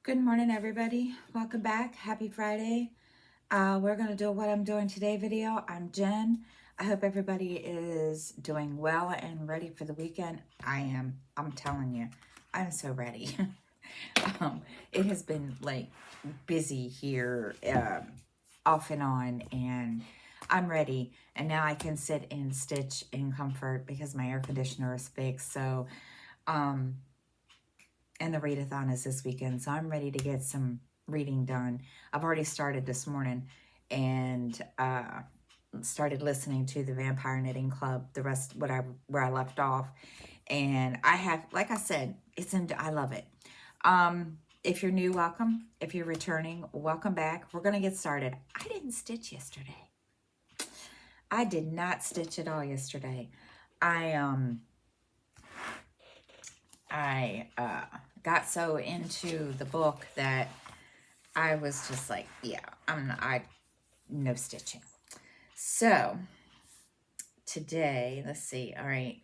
Good morning, everybody. Welcome back. Happy Friday. We're going to do what I'm doing today video. I'm Jen. I hope everybody is doing well and ready for the weekend. I am. I'm telling you, I'm so ready. It has been like busy here, off and on, and I'm ready. And now I can sit and stitch in comfort because my air conditioner is fixed. So, and the readathon is this weekend, so I'm ready to get some reading done. I've already started this morning and started listening to the Vampire Knitting Club, the rest where I left off. And I have, like I said, I love it. If you're new, welcome. If you're returning, welcome back. We're gonna get started. I didn't stitch yesterday. I did not stitch at all yesterday. I got so into the book that I was just like, yeah, no stitching. So today, let's see. All right.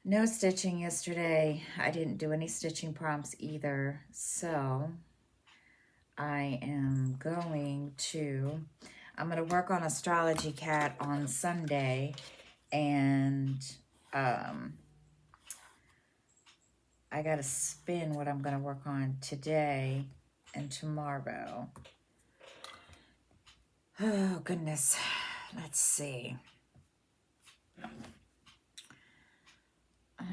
No stitching yesterday. I didn't do any stitching prompts either. So I'm going to work on Astrology Cat on Sunday, and I got to spin what I'm going to work on today and tomorrow. Oh, goodness. Let's see. Why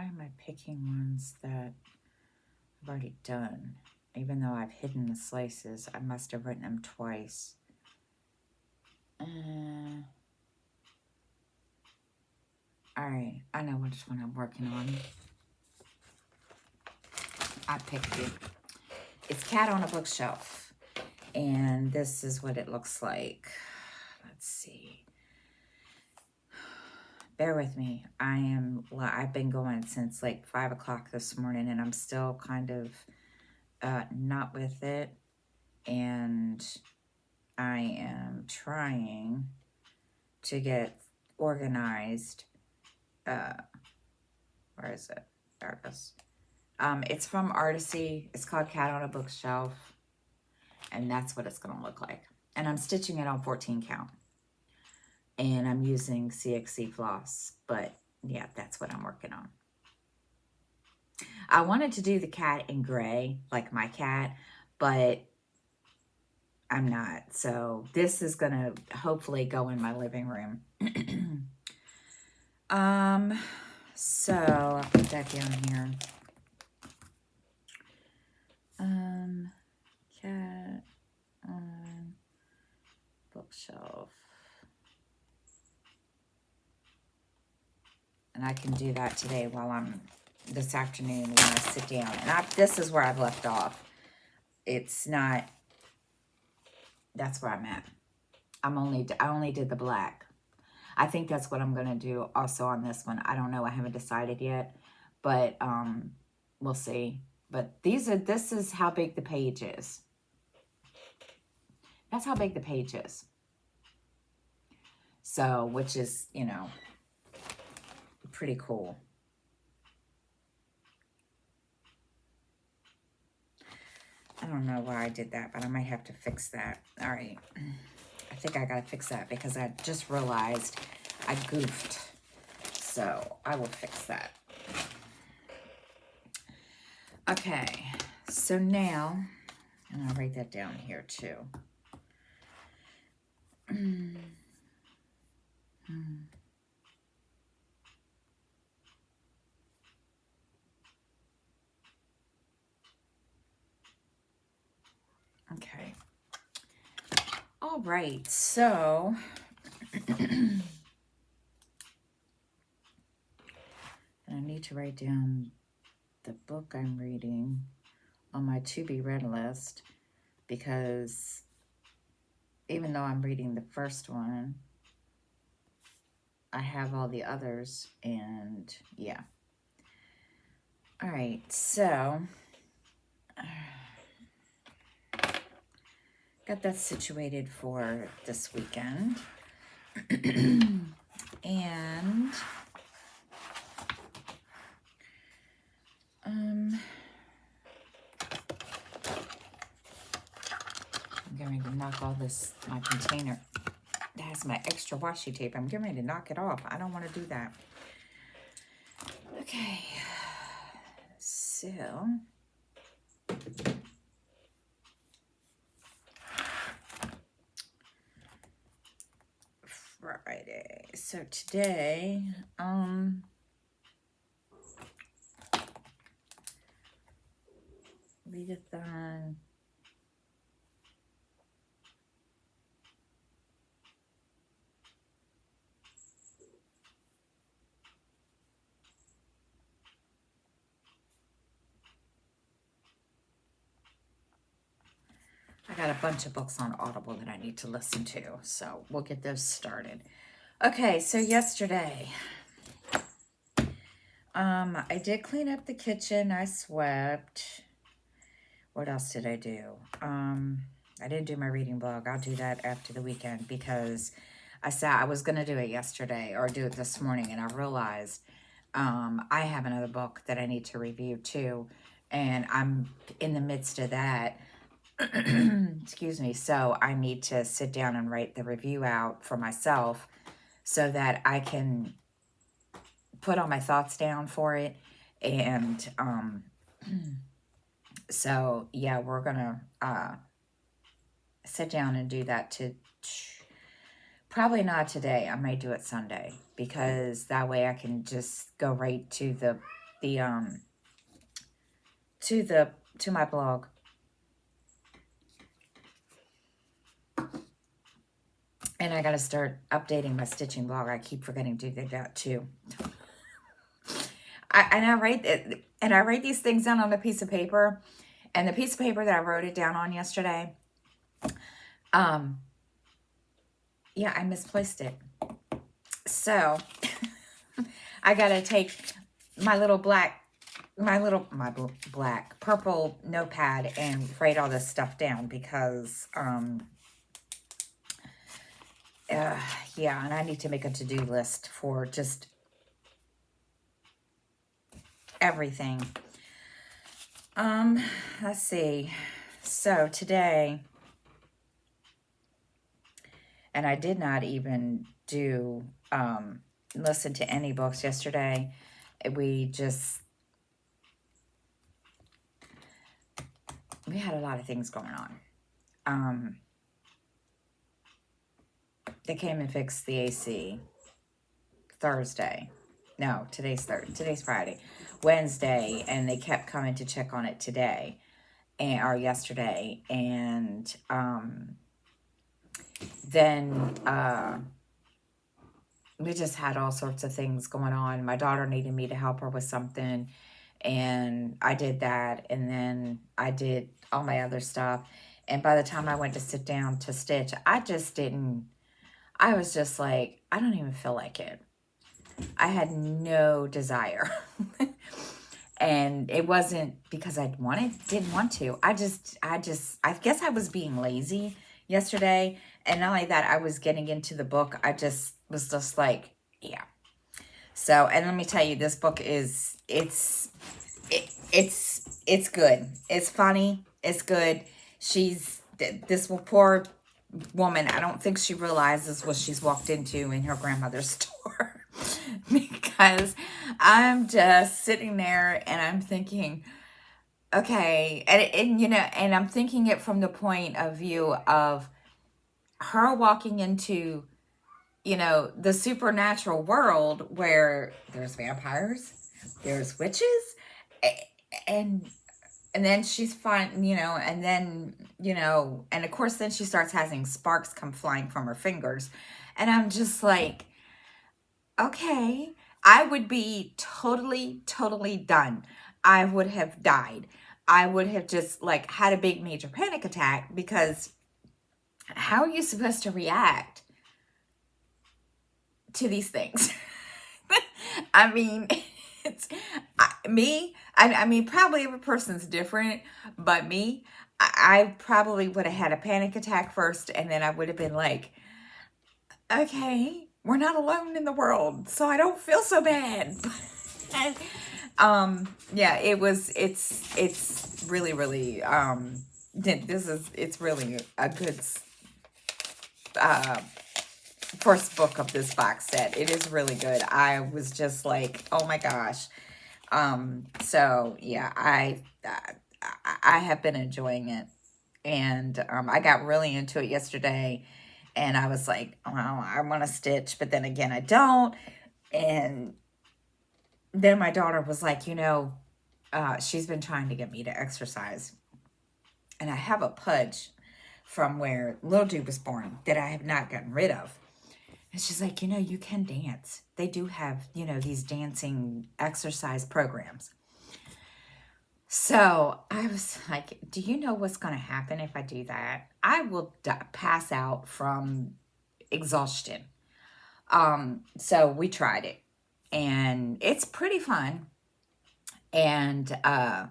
am I picking ones that I've already done? Even though I've hidden the slices, I must have written them twice. Alright, I know which one I'm working on. I picked it. It's Cat on a Bookshelf. And this is what it looks like. Let's see. Bear with me. I've been going since like 5 o'clock this morning, and I'm still kind of not with it. And I am trying to get organized. Where is it? There it is. It's from Artisy. It's called Cat on a Bookshelf. And that's what it's going to look like. And I'm stitching it on 14 count. And I'm using CXC floss. But yeah, that's what I'm working on. I wanted to do the cat in gray, like my cat, but I'm not. So this is going to hopefully go in my living room. So I'll put that down here. Cat on bookshelf. And I can do that today while I'm, this afternoon when I sit down. And this is where I've left off. It's not, that's where I'm at. I only did the black. I think that's what I'm going to do also on this one. I don't know. I haven't decided yet, but we'll see. But this is how big the page is. That's how big the page is. So, which is, you know, pretty cool. I don't know why I did that, but I might have to fix that. All right. I think I got to fix that because I just realized I goofed. So I will fix that. Okay. So now, and I'll write that down here too. Okay. All right. So and I need to write down the book I'm reading on my to be read list, because even though I'm reading the first one, I have all the others, and yeah. All right, so got got that situated for this weekend. And I'm going to knock all this, my container that has my extra washi tape. I'm getting ready to knock it off. I don't want to do that. Okay. So Friday. So today, readathon. I got a bunch of books on Audible that I need to listen to, so we'll get those started. Okay, so yesterday, I did clean up the kitchen. I swept. What else did I do? I didn't do my reading blog. I'll do that after the weekend because I said I was going to do it yesterday or do it this morning, and I realized I have another book that I need to review too, and I'm in the midst of that. Excuse me. So I need to sit down and write the review out for myself so that I can put all my thoughts down for it. And so yeah, we're gonna sit down and do that probably not today. I might do it Sunday because that way I can just go right to to my blog. And I got to start updating my stitching blog. I keep forgetting to do that too. I write these things down on a piece of paper, and the piece of paper that I wrote it down on yesterday, yeah, I misplaced it. So I got to take my purple notepad and write all this stuff down because, yeah, and I need to make a to-do list for just everything. Let's see. So today, and I did not even do, listen to any books yesterday. We had a lot of things going on. They came and fixed the AC Thursday. No, today's Friday. Wednesday, and they kept coming to check on it today or yesterday. And then we just had all sorts of things going on. My daughter needed me to help her with something, and I did that, and then I did all my other stuff. And by the time I went to sit down to stitch, I was just like, I don't even feel like it. I had no desire. And it wasn't because I didn't want to. I guess I was being lazy yesterday. And not only that, I was getting into the book. I just was just like, yeah. So, and let me tell you, this book it's good. It's funny. It's good. This poor woman, I don't think she realizes what she's walked into in her grandmother's store. Because I'm just sitting there and I'm thinking, okay, and I'm thinking it from the point of view of her walking into, the supernatural world where there's vampires, there's witches, and then she's fine, and then, and of course then she starts having sparks come flying from her fingers. And I'm just like, okay, I would be totally, totally done. I would have died. I would have just had a big major panic attack because how are you supposed to react to these things? I mean, Me, I mean, probably every person's different, but me, I probably would have had a panic attack first, and then I would have been like, okay, we're not alone in the world, so I don't feel so bad. Yeah, it's really, really, it's really a good, uh, first book of this box set. It is really good. I was just like, oh my gosh. So yeah, I have been enjoying it, and I got really into it yesterday, and I was like, well, I want to stitch, but then again, I don't. And then my daughter was like, she's been trying to get me to exercise, and I have a pudge from where Little Dude was born that I have not gotten rid of. And she's like, you can dance. They do have, these dancing exercise programs. So I was like, do you know what's going to happen if I do that? I will pass out from exhaustion. So we tried it, and it's pretty fun. And I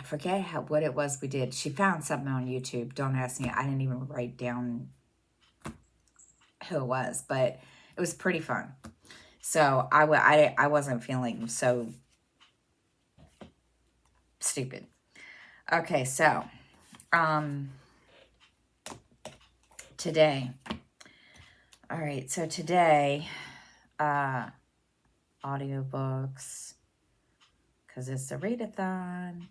forget what it was we did. She found something on YouTube. Don't ask me. I didn't even write down who it was, but it was pretty fun. So I wasn't feeling so stupid. Okay, so today. All right, so today, audiobooks, because it's the readathon,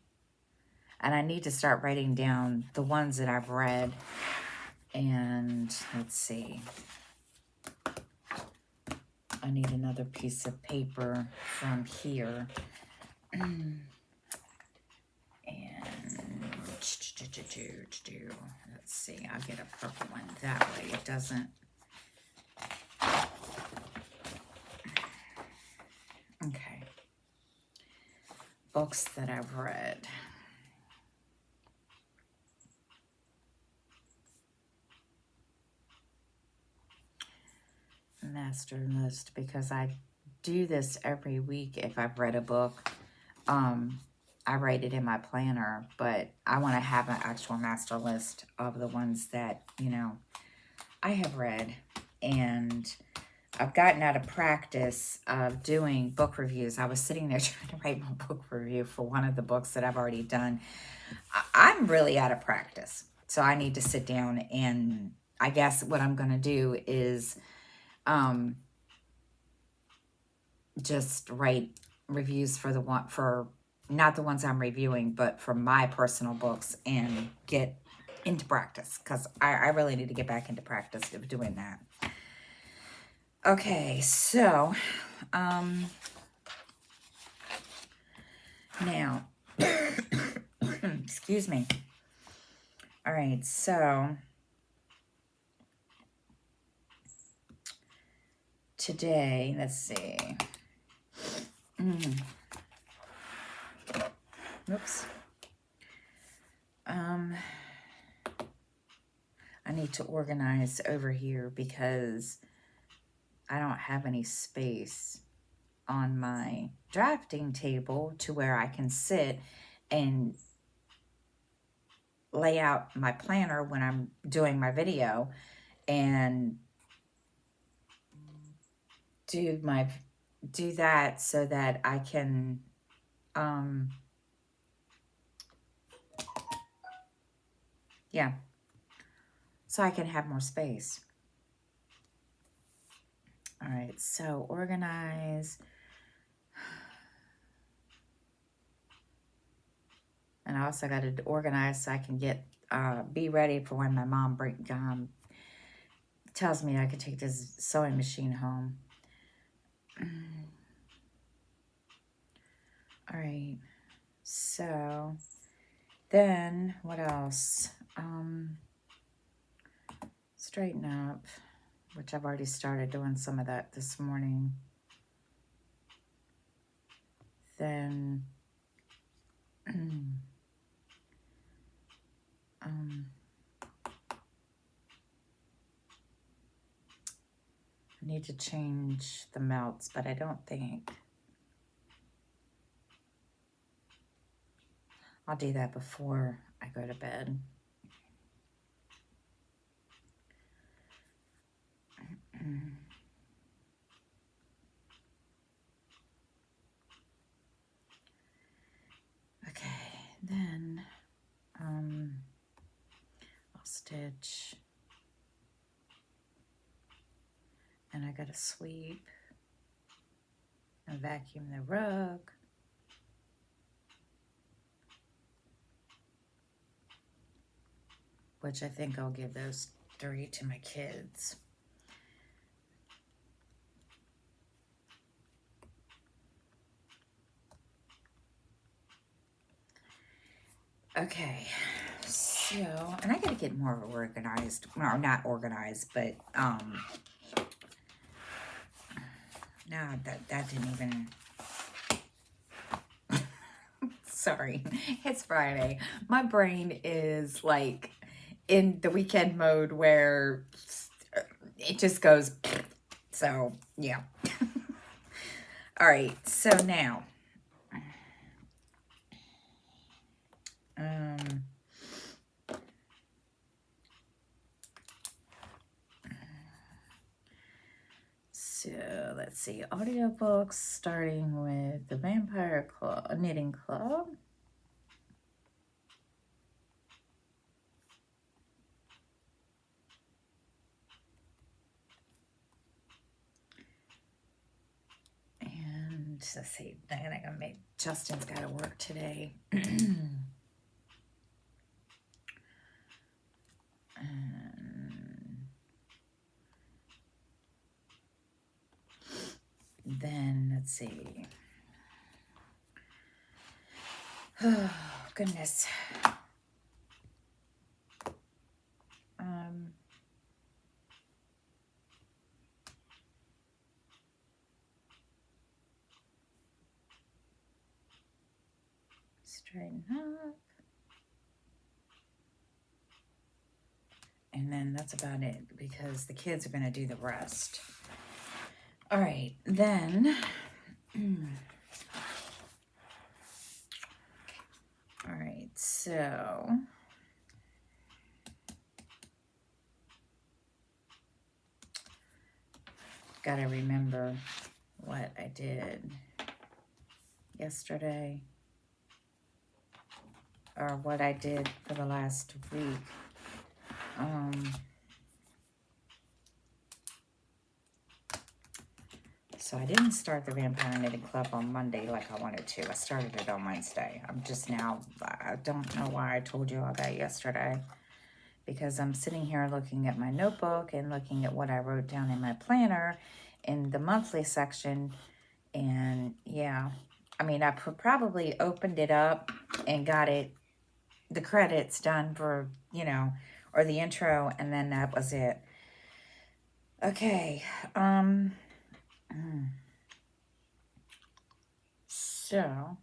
and I need to start writing down the ones that I've read. And let's see, I need another piece of paper from here. And let's see, I'll get a purple one. That way it doesn't. Okay. Books that I've read. Master list, because I do this every week. If I've read a book, I write it in my planner, but I want to have an actual master list of the ones that, I have read. And I've gotten out of practice of doing book reviews. I was sitting there trying to write my book review for one of the books that I've already done. I'm really out of practice. So I need to sit down, and I guess what I'm going to do is just write reviews for not the ones I'm reviewing, but for my personal books, and get into practice, because I really need to get back into practice of doing that. Okay, so now excuse me. All right, so today, let's see. Oops. I need to organize over here because I don't have any space on my drafting table to where I can sit and lay out my planner when I'm doing my video and do that so that I can yeah, so I can have more space. All right, so organize. And I also got to organize so I can be ready for when my mom tells me I can take this sewing machine home. All right, so then what else? Straighten up, which I've already started doing some of that this morning. Then I need to change the melts, but I don't think I'll do that before I go to bed. Okay, then I'll stitch, and I gotta sweep and vacuum the rug. Which I think I'll give those 3 to my kids. Okay, so, and I gotta get more organized, well, not organized, but, no, that didn't even, sorry, it's Friday. My brain is like in the weekend mode where it just goes, so, yeah. All right, so now, so let's see, audiobooks, starting with the Vampire Club, Knitting Club. And let's see, I'm gonna make, Justin's gotta work today. Then let's see. Oh goodness. Straighten up. And then that's about it, because the kids are going to do the rest. All right, then. All right, so. Got to remember what I did yesterday, or what I did for the last week. So I didn't start the Vampire Knitting Club on Monday like I wanted to. I started it on Wednesday. I'm just now, I don't know why I told you all that yesterday, because I'm sitting here looking at my notebook and looking at what I wrote down in my planner in the monthly section. And yeah, I mean, I probably opened it up and got it, the credits done for, you know, or the intro, and then that was it. Okay, so,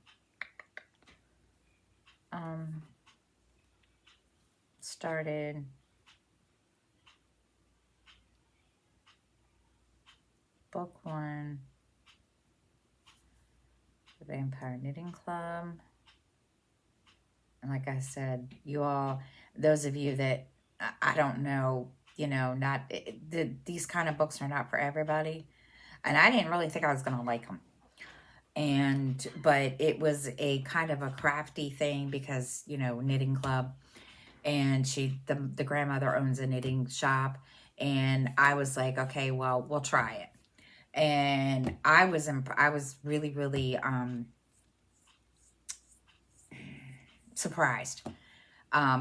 started book 1, the Vampire Knitting Club. And like I said, you all, those of you that, I don't know, you know, not, these kind of books are not for everybody. And I didn't really think I was going to like them. But it was a kind of a crafty thing, because, you know, knitting club, and the grandmother owns a knitting shop, and I was like, okay, well, we'll try it. And I was really, really, surprised.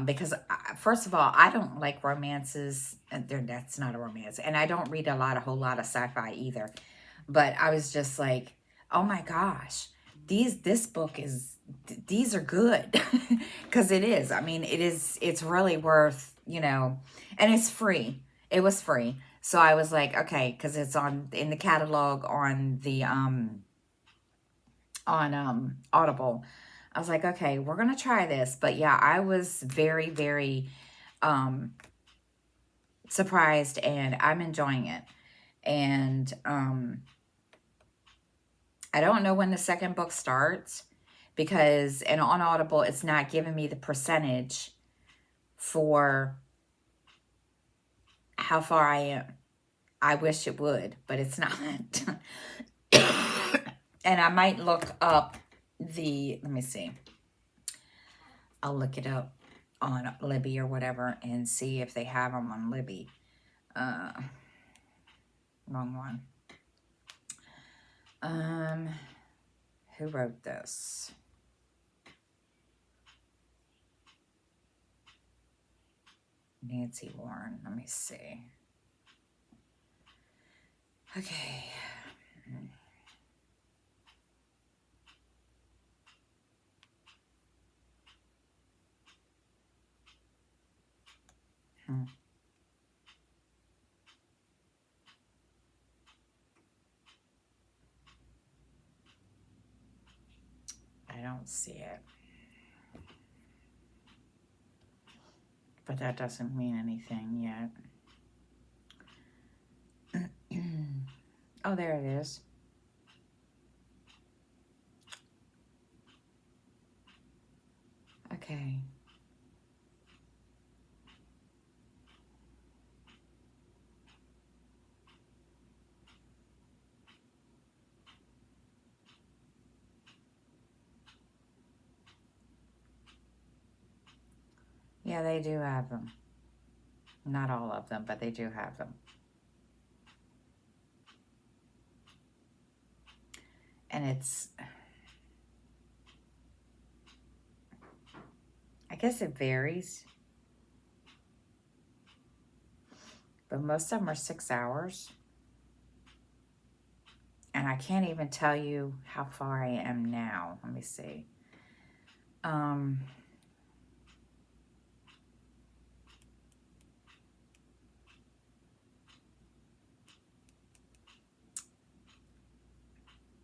Because first of all, I don't like romances. That's not a romance. And I don't read a whole lot of sci-fi either. But I was just like, oh my gosh, this book is, these are good. Because it is. I mean, it's really worth, you know, and it's free. It was free. So I was like, okay, because it's in the catalog on the, Audible. I was like, okay, we're going to try this. But yeah, I was very, very surprised, and I'm enjoying it. And I don't know when the second book starts, because on Audible, it's not giving me the percentage for how far I am. I wish it would, but it's not. And I might look up let me see. I'll look it up on Libby or whatever and see if they have them on Libby. Wrong one. Who wrote this? Nancy Warren. Let me see. Okay. I don't see it. But that doesn't mean anything yet. Oh, there it is. Okay. Yeah, they do have them. Not all of them, but they do have them. And it's, I guess it varies. But most of them are 6 hours. And I can't even tell you how far I am now. Let me see.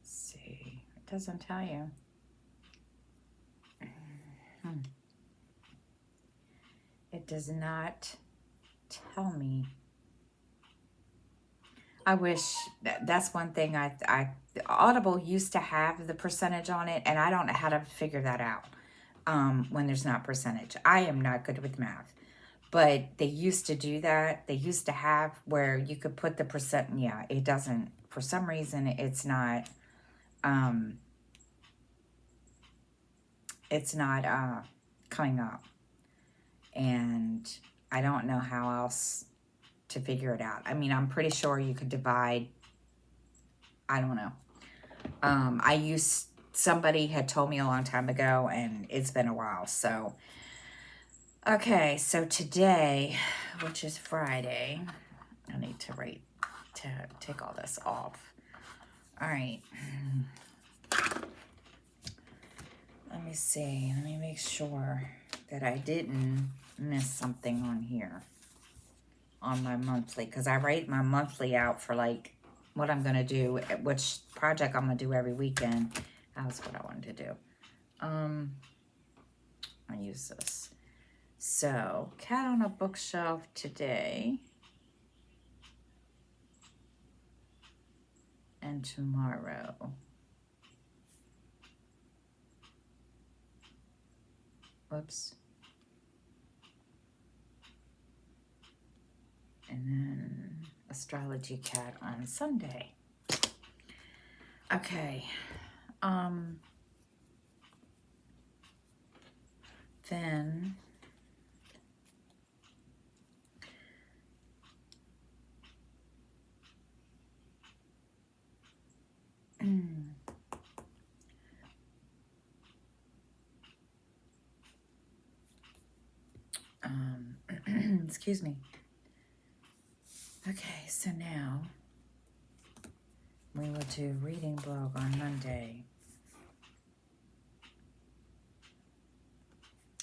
See, it doesn't tell you. It does not tell me. I wish that's one thing Audible used to have the percentage on it, and I don't know how to figure that out when there's not percentage. I am not good with math, but they used to do that. They used to have where you could put the percent. Yeah, it doesn't, for some reason, it's not coming up, and I don't know how else to figure it out. I mean, I'm pretty sure you could divide. I don't know. Somebody had told me a long time ago, and it's been a while. So, okay, so today, which is Friday, I need to take all this off. All right. Let me see. Let me make sure that I didn't miss something on here on my monthly, because I write my monthly out for like what I'm going to do, which project I'm going to do every weekend. That's what I wanted to do. I use this. So, Cat on a Bookshelf today and tomorrow. Whoops. And then Astrology Cat on Sunday. Okay. Then excuse me. Okay, so now we will do reading blog on Monday.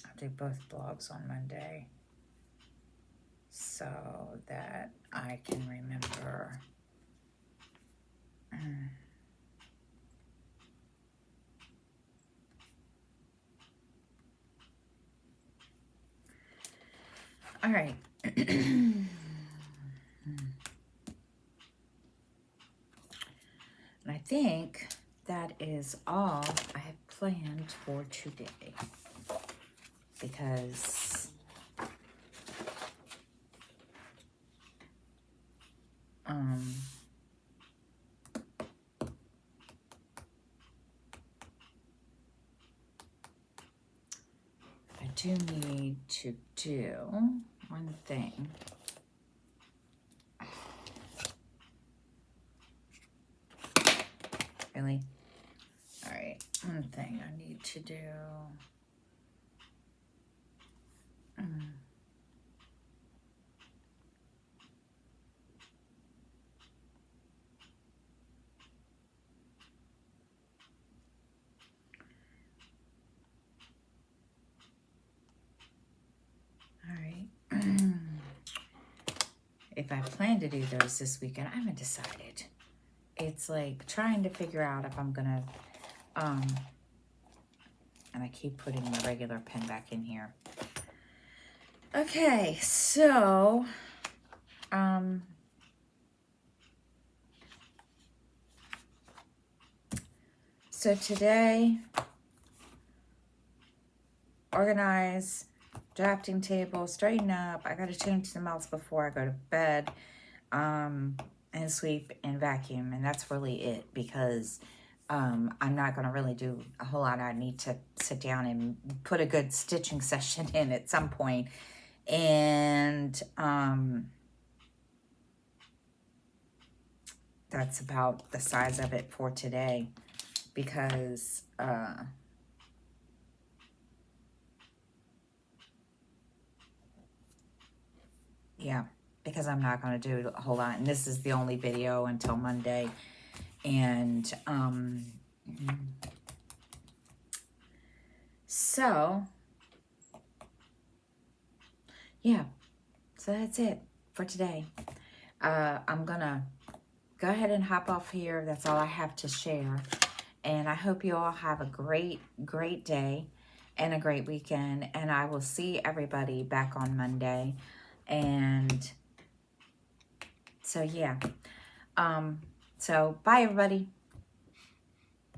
I'll do both blogs on Monday so that I can remember. All right. And I think that is all. I have planned for today because I do need to do one thing. Really? All right, one thing I need to do. All right. If I plan to do those this weekend, I haven't decided. It's like trying to figure out if I'm gonna, and I keep putting the regular pen back in here. Okay, so, so today, organize, drafting table, straighten up. I got to change the mouse before I go to bed, and sweep and vacuum. And that's really it because I'm not going to really do a whole lot. I need to sit down and put a good stitching session in at some point. And that's about the size of it for today because yeah, because I'm not going to do a whole lot. And this is the only video until Monday. And so, yeah, so that's it for today. I'm going to go ahead and hop off here. That's all I have to share. And I hope you all have a great, great day and a great weekend. And I will see everybody back on Monday. And so, yeah. So, bye, everybody.